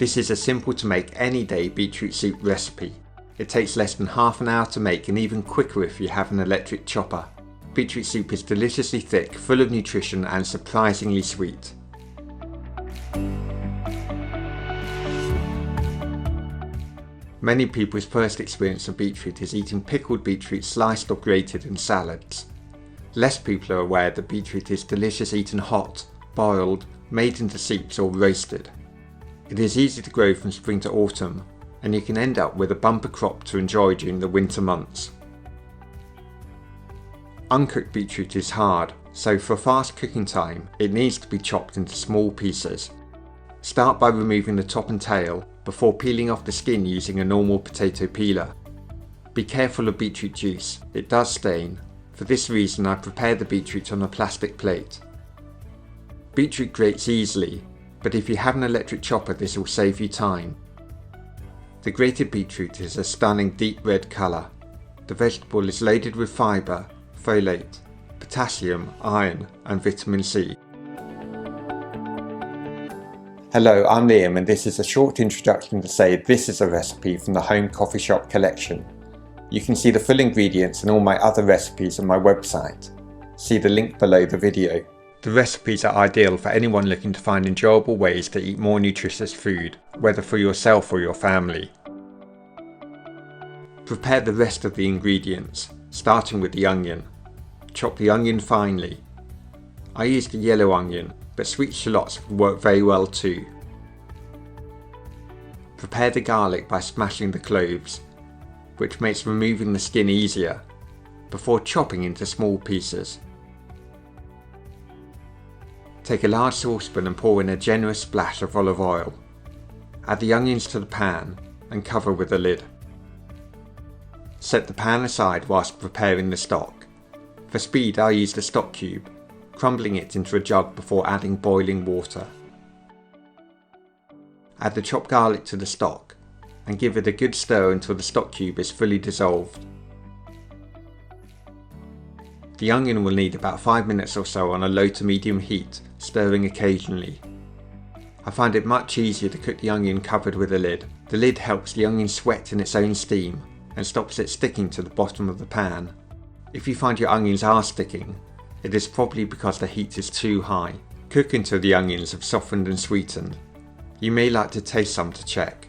This is a simple to make any day beetroot soup recipe. It takes less than half an hour to make and even quicker if you have an electric chopper. Beetroot soup is deliciously thick, full of nutrition and surprisingly sweet. Many people's first experience of beetroot is eating pickled beetroot sliced or grated in salads. Less people are aware that beetroot is delicious eaten hot, boiled, made into soups or roasted. It is easy to grow from spring to autumn, and you can end up with a bumper crop to enjoy during the winter months. Uncooked beetroot is hard, so for fast cooking time, it needs to be chopped into small pieces. Start by removing the top and tail before peeling off the skin using a normal potato peeler. Be careful of beetroot juice, it does stain. For this reason I prepare the beetroot on a plastic plate. Beetroot grates easily, but if you have an electric chopper this will save you time. The grated beetroot is a stunning deep red colour. The vegetable is loaded with fibre, folate, potassium, iron and vitamin C. Hello, I'm Liam and this is a short introduction to say this is a recipe from the Home Coffee Shop collection. You can see the full ingredients and all my other recipes on my website. See the link below the video. The recipes are ideal for anyone looking to find enjoyable ways to eat more nutritious food, whether for yourself or your family. Prepare the rest of the ingredients, starting with the onion. Chop the onion finely. I used a yellow onion, but sweet shallots would work very well too. Prepare the garlic by smashing the cloves, which makes removing the skin easier, before chopping into small pieces. Take a large saucepan and pour in a generous splash of olive oil. Add the onions to the pan and cover with a lid. Set the pan aside whilst preparing the stock. For speed I used a stock cube, crumbling it into a jug before adding boiling water. Add the chopped garlic to the stock and give it a good stir until the stock cube is fully dissolved. The onion will need about 5 minutes or so on a low to medium heat, stirring occasionally. I find it much easier to cook the onion covered with a lid. The lid helps the onion sweat in its own steam and stops it sticking to the bottom of the pan. If you find your onions are sticking, it is probably because the heat is too high. Cook until the onions have softened and sweetened. You may like to taste some to check.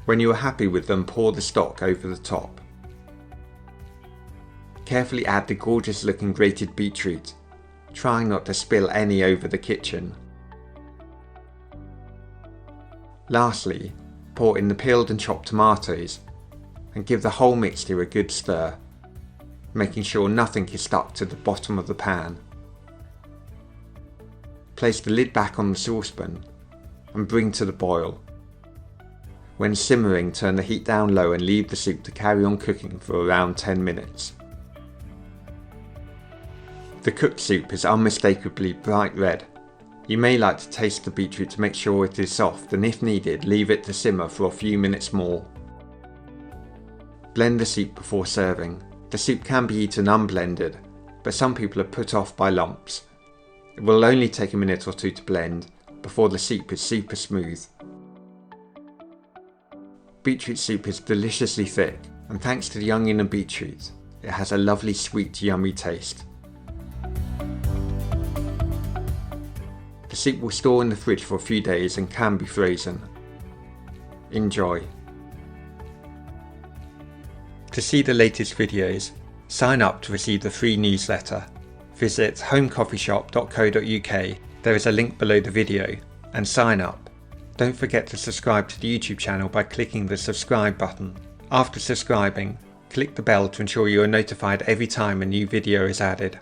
When you are happy with them, pour the stock over the top. Carefully add the gorgeous looking grated beetroot, trying not to spill any over the kitchen. Lastly, pour in the peeled and chopped tomatoes and give the whole mixture a good stir, making sure nothing is stuck to the bottom of the pan. Place the lid back on the saucepan and bring to the boil. When simmering, turn the heat down low and leave the soup to carry on cooking for around 10 minutes. The cooked soup is unmistakably bright red. You may like to taste the beetroot to make sure it is soft, and if needed, leave it to simmer for a few minutes more. Blend the soup before serving. The soup can be eaten unblended, but some people are put off by lumps. It will only take a minute or two to blend before the soup is super smooth. Beetroot soup is deliciously thick, and thanks to the onion and beetroot, it has a lovely sweet yummy taste. The soup will store in the fridge for a few days and can be frozen. Enjoy. To see the latest videos, sign up to receive the free newsletter. Visit homecoffeeshop.co.uk, there is a link below the video, and sign up. Don't forget to subscribe to the YouTube channel by clicking the subscribe button. After subscribing, click the bell to ensure you are notified every time a new video is added.